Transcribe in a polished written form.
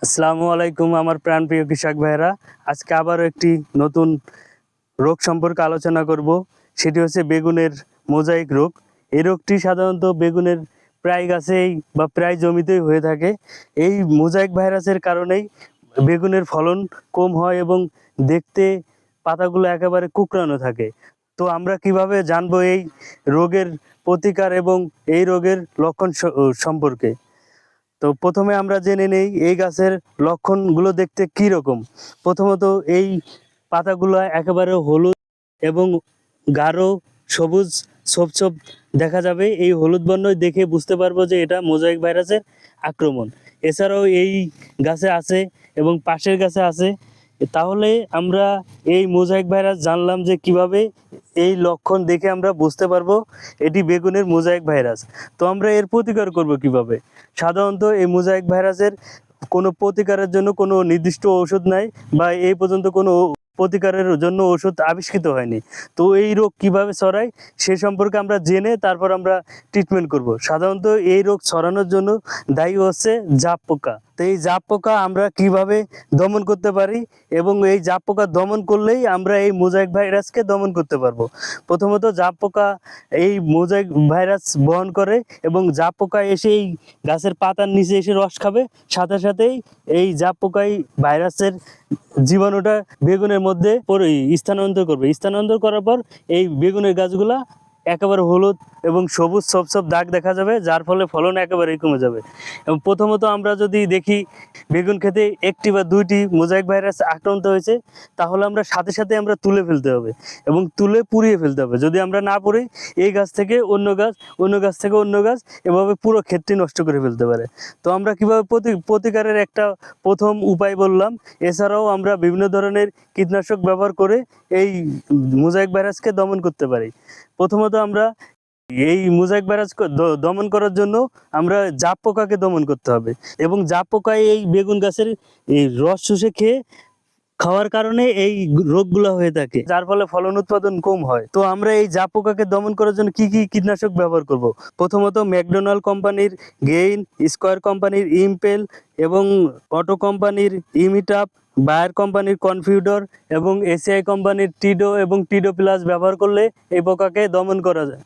আসসালামু আলাইকুম আমার প্রাণপ্রিয় কৃষক ভাইরা। আজকে আবারও একটি নতুন রোগ সম্পর্কে আলোচনা করব। সেটি হচ্ছে বেগুনের মোজাইক রোগ। এই রোগটি সাধারণত বেগুনের প্রায় গাছেই বা প্রায় জমিতেই হয়ে থাকে। এই মোজাইক ভাইরাসের কারণেই বেগুনের ফলন কম হয় এবং দেখতে পাতাগুলো একেবারে কুঁকড়ানো থাকে। তো আমরা কিভাবে জানবো এই রোগের প্রতিকার এবং এই রোগের লক্ষণ সম্পর্কে? তো প্রথমে আমরা জেনে নেই এই গাছের লক্ষণগুলো দেখতে কি রকম। প্রথমত এই পাতাগুলো একেবারে হলুদ এবং গাঢ় সবুজ ছোপ ছোপ দেখা যাবে। এই হলুদ বর্ণ দেখে বুঝতে পারবো যে এটা মোজাইক ভাইরাসের আক্রমণ। এছাড়াও এই গাছে আছে এবং পাশের গাছে আছে। তাহলে আমরা এই মোজাইক ভাইরাস জানলাম যে কিভাবে এই লক্ষণ দেখে আমরা বুঝতে পারবো এটি বেগুনের মোজাইক ভাইরাস। তো আমরা এর প্রতিকার করব কিভাবে? সাধারণত এই মোজাইক ভাইরাসের কোনো প্রতিকারের জন্য কোনো নির্দিষ্ট ওষুধ নাই বা এই পর্যন্ত কোনো প্রতিকারের জন্য ওষুধ আবিষ্কৃত হয়নি। তো এই রোগ কিভাবে ছড়ায় সে সম্পর্কে আমরা জেনে তারপর আমরা ট্রিটমেন্ট করব। সাধারণত এই রোগ ছড়ানোর জন্য দায়ী হচ্ছে জাপ পোকা। তো এই জাপ পোকা আমরা কিভাবে দমন করতে পারি এবং এই জাপ পোকা দমন করলেই আমরা এই মোজাইক ভাইরাসকে দমন করতে পারবো। প্রথমত জাপ পোকা এই মোজাইক ভাইরাস বহন করে এবং জাপ পোকা এসে এই গাছের পাতার নিচে এসে রস খাবে, সাথে সাথেই এই জাপ পোকাই ভাইরাসের জীবাণুটা বেগুনের মধ্যে স্থানান্তর করবে। স্থানান্তর করার পর এই বেগুনের গাছগুলা একেবারে হলুদ এবং সবুজ সব সব দাগ দেখা যাবে, যার ফলে ফলন একেবারেই কমে যাবে। এবং প্রথমত আমরা যদি দেখি বেগুন খেতে একটি বা দুইটি মোজাইক ভাইরাস আক্রান্ত হয়েছে, তাহলে আমরা সাথে সাথে আমরা তুলে ফেলতে হবে এবং তুলে পুড়িয়ে ফেলতে হবে। যদি আমরা না পুড়ি এই গাছ থেকে অন্য গাছ, অন্য গাছ থেকে অন্য গাছ, এভাবে পুরো ক্ষেতটি নষ্ট করে ফেলতে পারে। তো আমরা কিভাবে প্রতিকারের একটা প্রথম উপায় বললাম। এছাড়াও আমরা বিভিন্ন ধরনের কীটনাশক ব্যবহার করে এই মোজাইক ভাইরাসকে দমন করতে পারি। প্রথমত আমরা এই মোজাইক ভাইরাস দমন করার জন্য আমরা জাপ পোকাকে দমন করতে হবে এবং জাপ পোকায় এই বেগুন গাছের এই রস শুষে খাওয়ার কারণে এই রোগগুলো হয়ে থাকে, যার ফলে ফলন উৎপাদন কম হয়। তো আমরা এই জাপ পোকাকে দমন করার জন্য কি কি কীটনাশক ব্যবহার করব? প্রথমত ম্যাকডোনাল্ড কোম্পানির গেইন, স্কয়ার কোম্পানির ইমপেল এবং অটো কোম্পানির ইমিটাপ, বায়ার কোম্পানির কনফিউডর এবং এসিআই কোম্পানির টিডো এবং টিডো প্লাস ব্যবহার করলে এই পোকাকে দমন করা যায়।